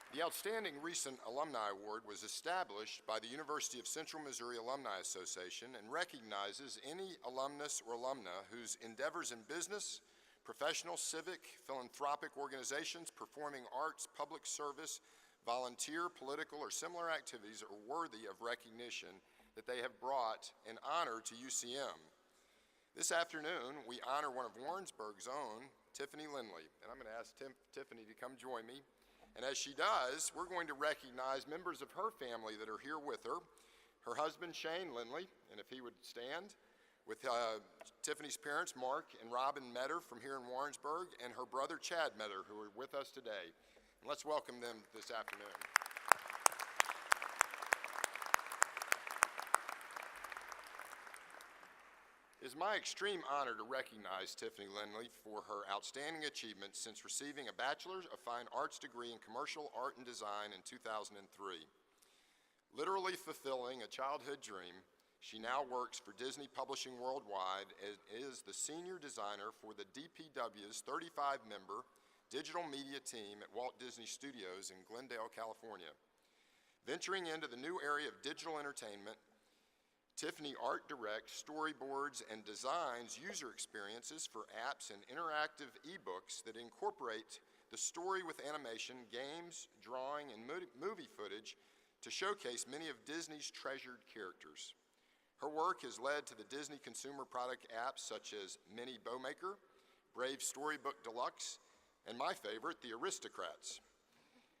The Outstanding Recent Alumni Award was established by the University of Central Missouri Alumni Association and recognizes any alumnus or alumna whose endeavors in business, professional, civic, philanthropic organizations, performing arts, public service, volunteer, political, or similar activities are worthy of recognition that they have brought an honor to UCM. This afternoon, we honor one of Warrensburg's own, Tiffany Lindley, and I'm going to ask Tiffany to come join me. And as she does, we're going to recognize members of her family that are here with her. Her husband, Shane Lindley, and if he would stand, with Tiffany's parents, Mark and Robin Meador from here in Warrensburg, and her brother, Chad Meador, who are with us today. And let's welcome them this afternoon. It is my extreme honor to recognize Tiffany Lindley for her outstanding achievements since receiving a Bachelor of Fine Arts degree in Commercial Art and Design in 2003. Literally fulfilling a childhood dream, she now works for Disney Publishing Worldwide and is the senior designer for the DPW's 35-member digital media team at Walt Disney Studios in Glendale, California. Venturing into the new area of digital entertainment, Tiffany art directs, storyboards, and designs user experiences for apps and interactive ebooks that incorporate the story with animation, games, drawing, and movie footage to showcase many of Disney's treasured characters. Her work has led to the Disney consumer product apps such as Mini Bowmaker, Brave Storybook Deluxe, and my favorite, The Aristocrats.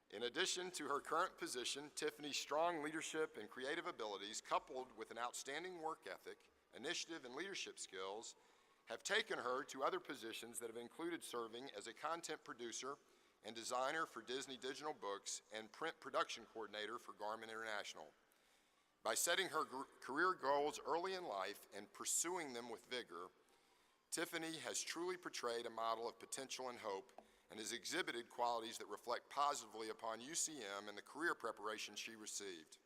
In addition to her current position, Tiffany's strong leadership and creative abilities, coupled with an outstanding work ethic, initiative, and leadership skills, have taken her to other positions that have included serving as a content producer and designer for Disney Digital Books and print production coordinator for Garmin International. By setting her career goals early in life and pursuing them with vigor, Tiffany has truly portrayed a model of potential and hope and has exhibited qualities that reflect positively upon UCM and the career preparation she received.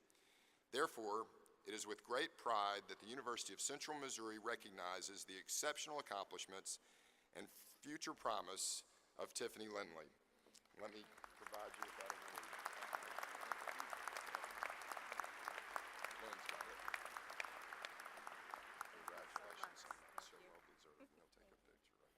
Therefore, it is with great pride that the University of Central Missouri recognizes the exceptional accomplishments and future promise of Tiffany Lindley. Let me provide you with that award. Lynn's got it. Congratulations on that. So well deserved. You'll take a picture right here.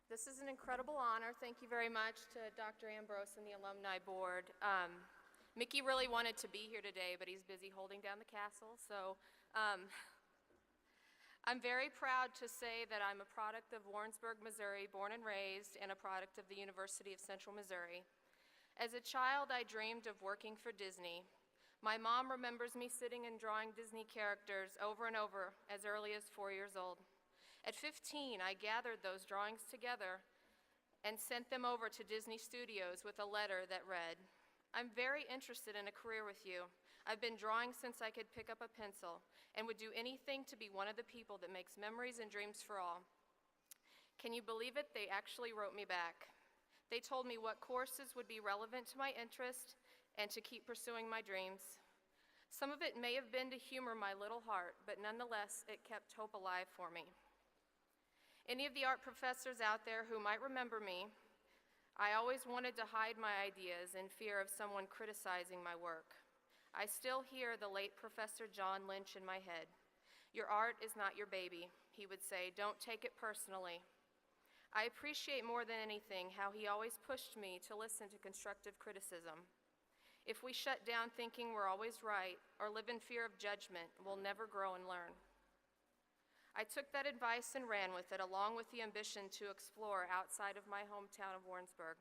This is an incredible honor. Thank you very much to Dr. Ambrose and the Alumni Board. Mickey really wanted to be here today, but he's busy holding down the castle. So I'm very proud to say that I'm a product of Warrensburg, Missouri, born and raised, and a product of the University of Central Missouri. As a child, I dreamed of working for Disney. My mom remembers me sitting and drawing Disney characters over and over as early as 4 years old. At 15, I gathered those drawings together and sent them over to Disney Studios with a letter that read, "I'm very interested in a career with you. I've been drawing since I could pick up a pencil and would do anything to be one of the people that makes memories and dreams for all." Can you believe it? They actually wrote me back. They told me what courses would be relevant to my interest and to keep pursuing my dreams. Some of it may have been to humor my little heart, but nonetheless, it kept hope alive for me. Any of the art professors out there who might remember me, I always wanted to hide my ideas in fear of someone criticizing my work. I still hear the late Professor John Lynch in my head. "Your art is not your baby," he would say. "Don't take it personally." I appreciate more than anything how he always pushed me to listen to constructive criticism. If we shut down thinking we're always right or live in fear of judgment, we'll never grow and learn. I took that advice and ran with it, along with the ambition to explore outside of my hometown of Warrensburg.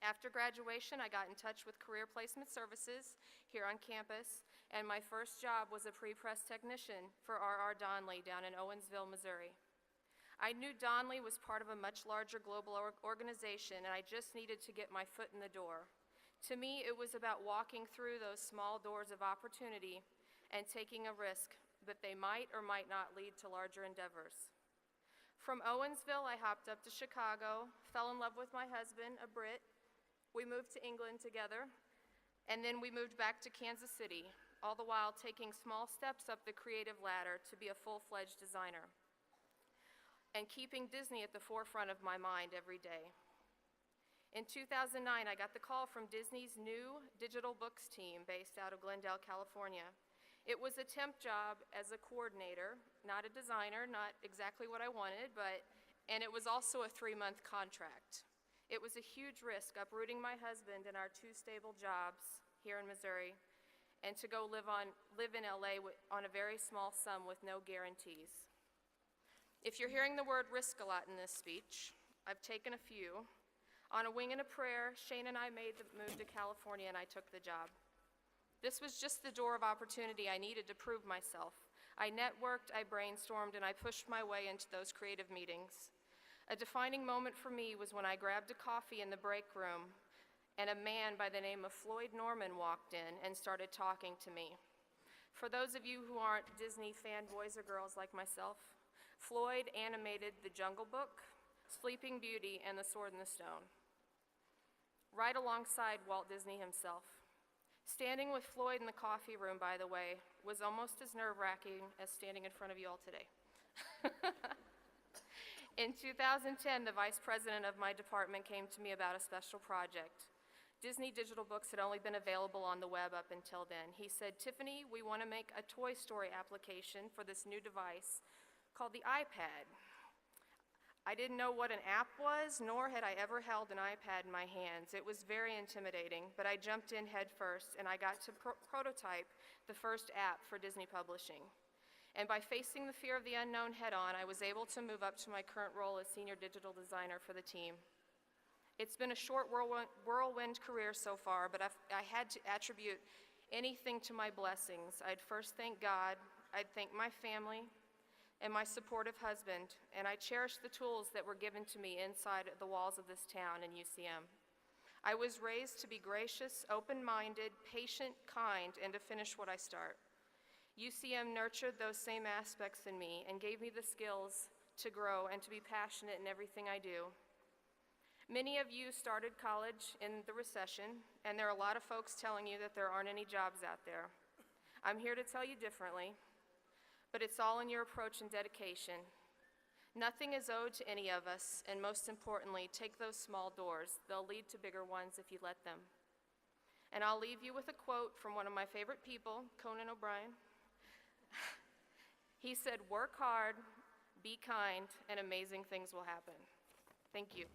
After graduation, I got in touch with Career Placement Services here on campus, and my first job was a pre-press technician for R.R. Donnelly down in Owensville, Missouri. I knew Donnelly was part of a much larger global organization, and I just needed to get my foot in the door. To me, it was about walking through those small doors of opportunity and taking a risk that they might or might not lead to larger endeavors. From Owensville, I hopped up to Chicago, fell in love with my husband, a Brit. We moved to England together, and then we moved back to Kansas City. all the while taking small steps up the creative ladder to be a full-fledged designer, and keeping Disney at the forefront of my mind every day. In 2009, I got the call from Disney's new digital books team based out of Glendale, California. It was a temp job as a coordinator, not a designer, not exactly what I wanted, and it was also a 3-month contract. It was a huge risk, uprooting my husband and our 2 stable jobs here in Missouri, and to go live in LA on a very small sum with no guarantees. If you're hearing the word risk a lot in this speech, I've taken a few. On a wing and a prayer, Shane and I made the move to California, and I took the job. This was just the door of opportunity I needed to prove myself. I networked, I brainstormed, and I pushed my way into those creative meetings. A defining moment for me was when I grabbed a coffee in the break room and a man by the name of Floyd Norman walked in and started talking to me. For those of you who aren't Disney fanboys or girls like myself, Floyd animated The Jungle Book, Sleeping Beauty, and The Sword and the Stone, right alongside Walt Disney himself. Standing with Floyd in the coffee room, by the way, was almost as nerve-wracking as standing in front of you all today. In 2010, the vice president of my department came to me about a special project. Disney digital books had only been available on the web up until then. He said, "Tiffany, we want to make a Toy Story application for this new device called the iPad." I didn't know what an app was, nor had I ever held an iPad in my hands. It was very intimidating, but I jumped in head first, and I got to prototype the first app for Disney Publishing. And by facing the fear of the unknown head-on, I was able to move up to my current role as senior digital designer for the team. It's been a short whirlwind career so far, but I had to attribute anything to my blessings. I'd first thank God, I'd thank my family, and my supportive husband, and I cherish the tools that were given to me inside the walls of this town in UCM. I was raised to be gracious, open-minded, patient, kind, and to finish what I start. UCM nurtured those same aspects in me and gave me the skills to grow and to be passionate in everything I do. Many of you started college in the recession, and there are a lot of folks telling you that there aren't any jobs out there. I'm here to tell you differently, but it's all in your approach and dedication. Nothing is owed to any of us, and most importantly, take those small doors. They'll lead to bigger ones if you let them. And I'll leave you with a quote from one of my favorite people, Conan O'Brien. He said, "Work hard, be kind, and amazing things will happen." Thank you.